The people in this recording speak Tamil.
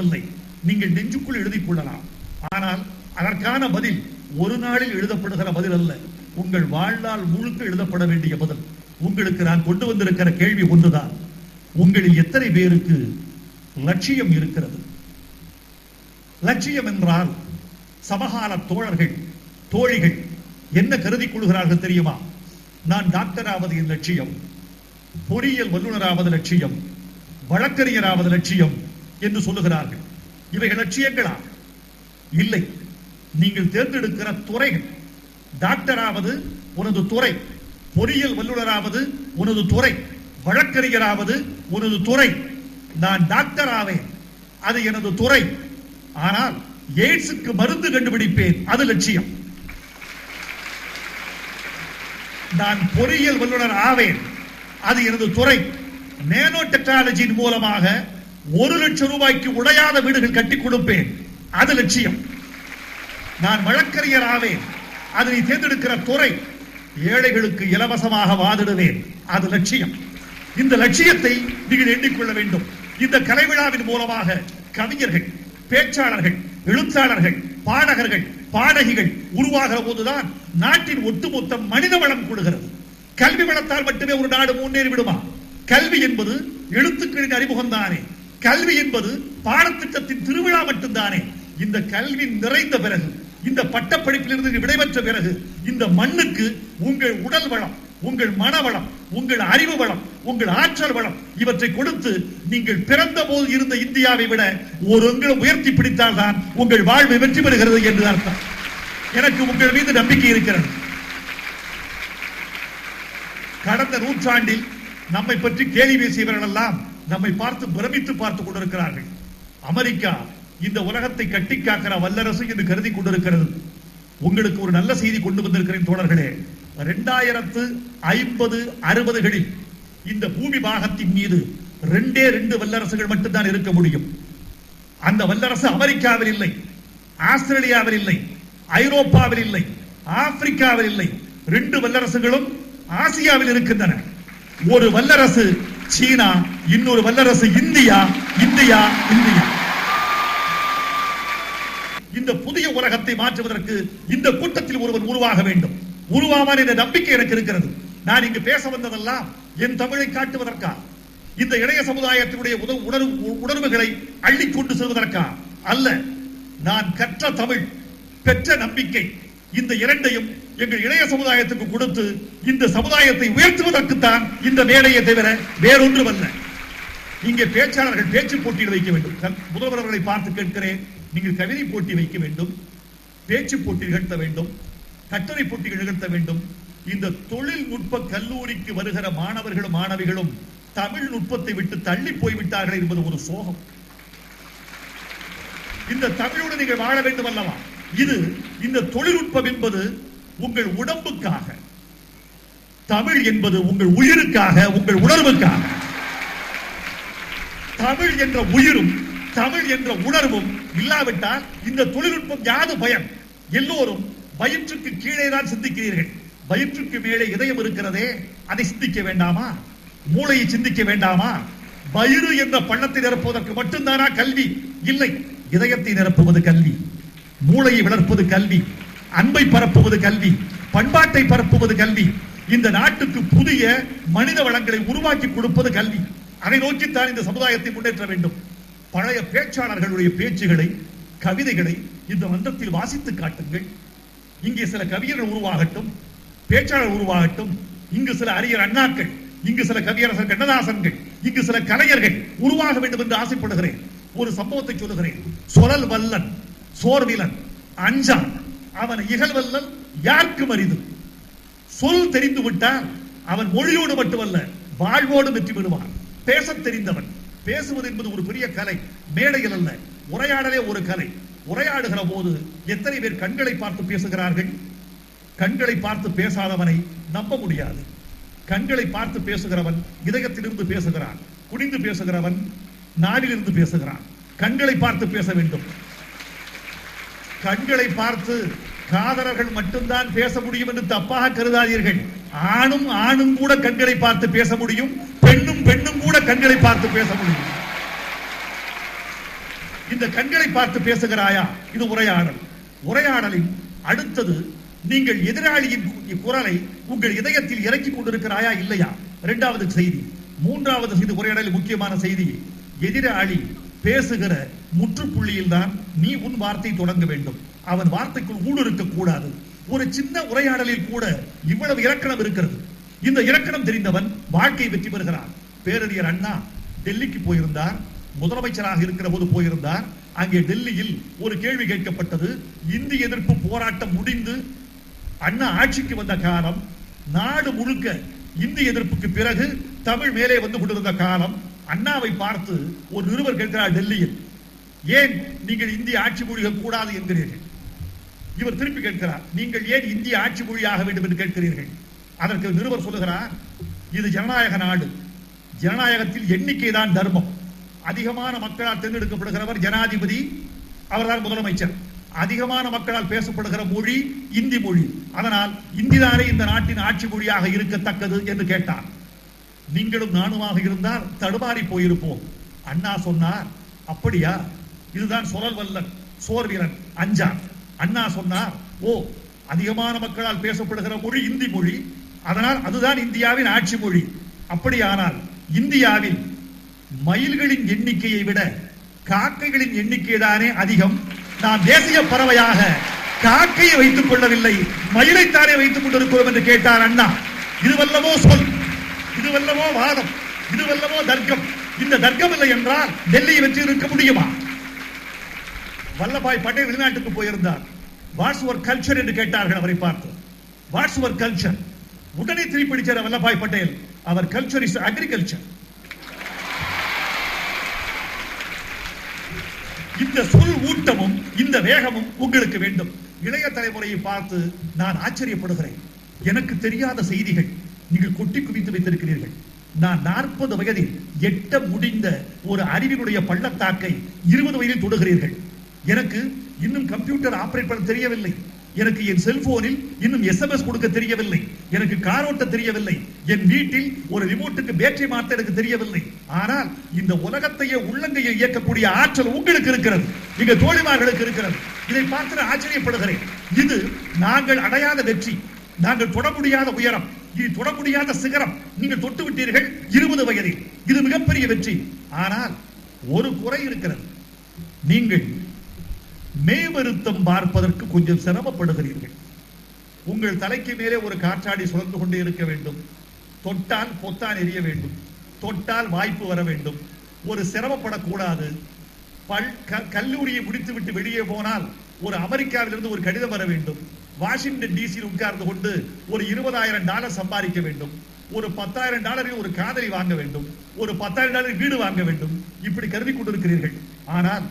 அவசியமில்லை. நீங்கள் நெஞ்சுக்குள் எழுதிக் கொள்ளலாம். ஆனால் அதற்கான பதில் ஒரு நாளில் எழுதப்படுகிற பதில் அல்ல, உங்கள் வாழ்நாள் முழுக்க எழுதப்பட வேண்டிய பதில். உங்களுக்கு நான் கொண்டு வந்திருக்கிற கேள்வி ஒன்றுதான், உங்களில் எத்தனை பேருக்கு லட்சியம் இருக்கிறது? லட்சியம் என்றால் சமகால தோழர்கள் தோழிகள் என்ன கருதி கொள்கிறார்கள் தெரியுமா? நான் டாக்டர் ஆவது என் லட்சியம், பொறியியல் வல்லுநராவது லட்சியம், வழக்கறிஞராவது லட்சியம் என்று சொல்லுகிறார்கள். இவைகள் லட்சியங்களா? இல்லை. நீங்கள் தேர்ந்தெடுக்கிற துறைகள், டாக்டராவது உனது துறை, பொறியியல் வல்லுநராவது உனது துறை, வழக்கறிஞராவது உனது துறை. நான் டாக்டர் ஆவேன், அது எனது துறை. ஆனால் எய்ட்ஸுக்கு மருந்து கண்டுபிடிப்பேன், அது லட்சியம். நான் பொறியியல் வல்லுநர் ஆவேன், அது எனது துறை. நேனோ டெக்னாலஜியின் மூலமாக 1 லட்சம் ரூபாய்க்கு உடையாத வீடுகள் கட்டிக் கொடுப்பேன், அது லட்சியம். நான் வழக்கறிஞர் ஆவேன், அது நீ தேர்ந்தெடுக்கிற துறை. ஏழைகளுக்கு இலவசமாக வாதிடுவேன், அது லட்சியம். இந்த லட்சியத்தை நீங்கள் எண்ணிக்கொள்ள வேண்டும். இந்த கலை விழாவின் மூலமாக கவிஞர்கள், பேச்சாளர்கள், எழுத்தாளர்கள், பாடகர்கள், பாடகிகள் உருவாகிற போதுதான் நாட்டின் ஒட்டுமொத்த மனித வளம் கூடுகிறது. கல்வி வளத்தால் மட்டுமே ஒரு நாடு முன்னேறி விடுமா? கல்வி என்பது எழுத்துக்களின் அறிமுகம் தானே. கல்வி என்பது பாடத்திட்டத்தின் திருவிழா மட்டும்தானே. இந்த கல்வி நிறைந்த பிறகு, இந்த பட்டப்படிப்பிலிருந்து விடைபெற்ற பிறகு, இந்த மண்ணுக்கு உங்கள் உடல் வளம், உங்கள் மனவளம், உங்கள் அறிவு வளம், உங்கள் ஆற்றல் வளம் இவற்றை கொடுத்து நீங்கள் பிறந்த போது இருந்த இந்தியாவை விட ஒரு உயர்த்தி பிடித்தால்தான் உங்கள் வாழ்வு வெற்றி பெறுகிறது என்று அர்த்தம். எனக்கு உங்கள் மீது நம்பிக்கை இருக்கிறது. கடந்த நூற்றாண்டில் நம்மை பற்றி கேலி பேசியவர்கள் எல்லாம் நம்மை பார்த்து பிரமித்து பார்த்துக் கொண்டிருக்கிறார்கள். அமெரிக்கா இந்த உலகத்தை கட்டி காக்கிற வல்லரசு என்று கருதி கொண்டிருக்கிறது. உங்களுக்கு ஒரு நல்ல செய்தி கொண்டு வந்திருக்கிறேன் தோழர்களே. 2050-60களில் இந்த பூமி பாகத்தின் மீது 2 வல்லரசுகள் மட்டும்தான் இருக்க முடியும். அந்த வல்லரசு அமெரிக்காவில் இல்லை, ஆஸ்திரேலியாவில் இல்லை, ஐரோப்பாவில் இல்லை, ஆப்பிரிக்காவில் இல்லை. 2 வல்லரசுகளும் ஆசியாவில் இருக்கின்றன. ஒரு வல்லரசு சீனா, இன்னொரு வல்லரசு இந்தியா. இந்தியா இந்தியா இந்த புதிய உலகத்தை மாற்றுவதற்கு இந்த கூட்டத்தில் ஒருவன் உருவாக வேண்டும். உருவாவான் என்ற நம்பிக்கை எனக்கு இருக்கிறது. நான் இங்கு பேச வந்ததெல்லாம் என் தமிழை காட்டுவதற்கா, இந்த இளைய சமுதாயத்தினுடைய உணர்வுகளை அள்ளிக்கொண்டு செல்வதற்கா அல்ல. நான் கற்ற தமிழ், பெற்ற நம்பிக்கை, இந்த இரண்டையும் எங்கள் இளைய சமுதாயத்துக்கு கொடுத்து இந்த சமுதாயத்தை உயர்த்துவதற்குத்தான் இந்த மேடையை தவிர வேறொன்றுமல்ல. இங்கே பேச்சாளர்கள் பேச்சு போட்டியில் வைக்க வேண்டும். முதல்வர் அவர்களை பார்த்து கேட்கிறேன், நீங்கள் கவிதை போட்டி வைக்க வேண்டும், பேச்சு போட்டி நிகழ்த்த வேண்டும், கட்டுரை போட்டிகள் நிகழ்த்த வேண்டும். இந்த தொழில்நுட்ப கல்லூரிக்கு வருகிற மாணவர்களும் மாணவிகளும் தமிழ் நுட்பத்தை விட்டு தள்ளி போய்விட்டார்கள் என்பது ஒரு சோகம். இந்த தமிழோடு நீங்கள் வாழ வேண்டும் அல்லவா? இது இந்த தொழில்நுட்பம் என்பது உங்கள் உடம்புக்காக, தமிழ் என்பது உங்கள் உயிருக்காக, உங்கள் உணர்வுக்காக. தமிழ் என்ற உயிரும் தமிழ் என்ற உணர்வும் இல்லாவிட்டால் இந்த தொழில்நுட்பம் யாது பயன்? எல்லோரும் வயிற்றுக்கு கீழே தான் சிந்திக்கிறீர்கள். வயிற்றுக்கு மேலே இதயம் இருக்கிறதே, அதை சிந்திக்க வேண்டாமா? மூளையை சிந்திக்க வேண்டாமா? வயிறு என்ற பள்ளத்தை நிரப்புவதற்கு மட்டும்தானா கல்வி? இல்லை, இதயத்தை நிரப்புவது கல்வி, மூளையை வளர்ப்பது கல்வி, அன்பை பரப்புவது கல்வி, பண்பாட்டை பரப்புவது கல்வி, இந்த நாட்டுக்கு புதிய மனித வளங்களை உருவாக்கி கொடுப்பது கல்வி. அதை நோக்கித்தான் இந்த சமுதாயத்தை முன்னேற்ற வேண்டும். பழைய பேச்சாளர்களுடைய பேச்சுகளை, கவிதைகளை இந்த மன்றத்தில் வாசித்து காட்டுங்கள். இங்கே சில கவிஞர்கள் உருவாகட்டும், பேச்சாளர் உருவாகட்டும். இங்கு சில அறிஞர் அண்ணாக்கள், இங்கு சில கவியரசர் கண்ணதாசன்கள், இங்கு சில கலைஞர்கள் உருவாக வேண்டும் என்று ஆசைப்படுகிறேன். ஒரு சம்பவத்தை சொல்லுகிறேன். சொலல் வல்லன் சோர்விலன் அஞ்சான், அவன் இகழ்வல்லன் யாருக்கும் அரிது. சொல் தெரிந்து விட்டால் அவன் மொழியோடு மட்டுமல்ல வாழ்வோடு வெற்றி பெறுவான். பேச தெரிந்தவன். பேசுவது என்பது ஒரு பெரிய கலை, மேடையில் அல்ல, உரையாடலே ஒரு கலை. உரையாடுகிற போது எத்தனை பேர் கண்களை பார்த்து பேசுகிறார்கள்? கண்களை பார்த்து பேசாதவனை நம்ப முடியாது. கண்களை பார்த்து பேசுகிறவன் இதயத்திலிருந்து பேசுகிறான், குனிந்து பேசுகிறவன் நாவிலிருந்து பேசுகிறான். கண்களை பார்த்து பேச வேண்டும். கண்களை பார்த்து காதலர்கள் மட்டும்தான் பேச முடியும் என்று தப்பாக கருதாதீர்கள். ஆணும் ஆணும் கூட கண்களை பார்த்து பேச முடியும், பெண்ணும் பெண்ணும் கூட கண்களை பார்த்து பேச முடியும். இந்த கண்களை பார்த்து பேசுகிறாயா? இது உரையாடல். உரையாடலின் அடுத்தது, நீங்கள் எதிராளியின் குரலை உங்கள் இதயத்தில் இறக்கி கொண்டிருக்கிறாயா இல்லையா? இரண்டாவது செய்தி. மூன்றாவது செய்தி, உரையாடலில் முக்கியமான செய்தி, எதிராளி பேசுகிற முற்றுப்புள்ளியில் தான் நீ உன் வார்த்தை தொடங்க வேண்டும். அவன் வார்த்தைக்குள் ஊடுருக்க கூடாது. ஒரு சின்ன உரையாடலில் கூட இவ்வளவு இலக்கணம் இருக்கிறது. இந்த இலக்கணம் தெரிந்தவன் வாழ்க்கை வெற்றி பெறுகிறான். பேரறிஞர் அண்ணா டெல்லிக்கு போயிருந்தார், முதலமைச்சராக இருக்கிற போது போயிருந்தார். அங்கே டெல்லியில் ஒரு கேள்வி கேட்கப்பட்டது. இந்திய எதிர்ப்பு போராட்டம் முடிந்து அண்ணா ஆட்சிக்கு வந்த காலம், நாடு முழுக்க இந்திய எதிர்ப்புக்கு பிறகு தமிழ் மேலே வந்து கொண்டிருந்த காலம். அண்ணாவை பார்த்து ஒரு நிருபர் கேட்கிறார் டெல்லியில், ஏன் நீங்கள் இந்திய ஆட்சி மொழிக கூடாது என்கிறீர்கள்? இவர் திருப்பி கேட்கிறார், நீங்கள் ஏன் இந்திய ஆட்சி மொழியாக வேண்டும் என்று கேட்கிறீர்கள்? அதற்கு நிருபர் சொல்லுகிறார், இது ஜனநாயக நாடு, ஜனநாயகத்தில் எண்ணிக்கை தான் தர்மம். அதிகமான மக்களால் தேர்ந்தெடுக்கப்படுகிறவர் ஜனாதிபதி, அவர்தான் முதலமைச்சர். அதிகமான மக்களால் பேசப்படுகிற மொழி இந்தி மொழி. அதனால் இந்திதானே இந்த நாட்டின் ஆட்சி மொழியாக இருக்கத்தக்கது என்று கேட்டார். நீங்களும் நானுமாக இருந்தால் தடுமாறி போயிருப்போம். அண்ணா சொன்னார், அப்படியா, இதுதான் சொலல் வல்லன் சோர் வீரன் அஞ்சான். அண்ணா சொன்னார், ஓ, அதிகமான மக்களால் பேசப்படுகிற மொழி இந்தி மொழி, அதனால் அதுதான் இந்தியாவின் ஆட்சி மொழி. அப்படியானால் இந்தியாவில் மயில்களின் எண்ணிக்கையை விட காக்கைகளின் எண்ணிக்கை தானே அதிகம். நாம் தேசிய பறவையாக காக்கையை வைத்துக் கொள்ளவில்லை, மயிலைத்தானே வைத்துக் கொண்டிருக்கிறோம் என்று கேட்டார் அண்ணா. இதுவல்லவோ சொல், இதுவல்லவோ வாதம், இதுவல்லவோ தர்க்கம். இந்த தர்க்கம் இல்லை என்றால் டெல்லியை வெற்றி இருக்க முடியுமா? வல்லபாய் பட்டேல் வெளிநாட்டுக்கு போயிருந்தார். வாட்ஸ் யுவர் கல்ச்சர் என்று கேட்டார்கள் அவரை பார்த்து. What's your culture? உடனே திருப்பிடிச்சார் வல்லபாய் பட்டேல், அவர் கல்ச்சர் இஸ் அக்ரிகல்ச்சர். இந்த சொல் ஊட்டமும் இந்த வேகமும் உங்களுக்கு வேண்டும். இளைய தலைமுறையை பார்த்து நான் ஆச்சரியப்படுகிறேன். எனக்கு தெரியாத செய்திகள் நீங்கள் கொட்டி குவித்து வைத்திருக்கிறீர்கள். நான் 40 வயதில் எட்ட முடிந்த ஒரு அறிவினுடைய பள்ளத்தாக்கை 20 வயதில் தொடுகிறீர்கள். எனக்கு இன்னும் கம்ப்யூட்டர் ஆபரேட் பண்ண தெரியவில்லை. எனக்கு என் செல்போனில் இன்னும் SMS கொடுக்க தெரியவில்லை. எனக்கு கார் ஓட்ட தெரியவில்லை. என் வீட்டில் ஒரு ரிமோட்டுக்கு பேட்டரி மாற்ற எனக்கு தெரியவில்லை. ஆனால் இந்த உலகத்தையே உள்ளங்கையில் இயக்கக்கூடிய ஆற்றல் உங்களுக்கு இருக்கிறது, எங்க தோழிமார்களுக்கு இருக்கிறது. இதை பார்த்து ஆச்சரியப்படுகிறேன். இது நாங்கள் அடையாத வெற்றி, நாங்கள் தொட முடியாத உயரம், இது தொட முடியாத சிகரம். நீங்கள் தொட்டு விட்டீர்கள் 20 வயதில். இது மிகப்பெரிய வெற்றி. ஆனால் ஒரு குறை இருக்கிறது, நீங்கள் மேவருத்தம் பார்ப்பதற்கு கொஞ்சம் சிரமப்படுகிறீர்கள். உங்கள் தலைக்கு மேலே ஒரு காற்றாடி சுழந்து கொண்டே இருக்க வேண்டும். தொட்டால் பொத்தான் எரிய வேண்டும், தொட்டால் வாய்ப்பு வர வேண்டும். ஒரு சிரமப்படக்கூடாது. கல்லூரியை முடித்துவிட்டு வெளியே போனால் ஒரு அமெரிக்காவிலிருந்து ஒரு கடிதம் வர வேண்டும். வாஷிங்டன் டிசியில் உட்கார்ந்து கொண்டு ஒரு $20,000 சம்பாதிக்க வேண்டும். ஒரு $10,000 ஒரு காதலி வாங்க வேண்டும். ஒரு $10,000 வீடு வாங்க வேண்டும். இப்படி கருதி கொண்டிருக்கிறீர்கள். ஆனால்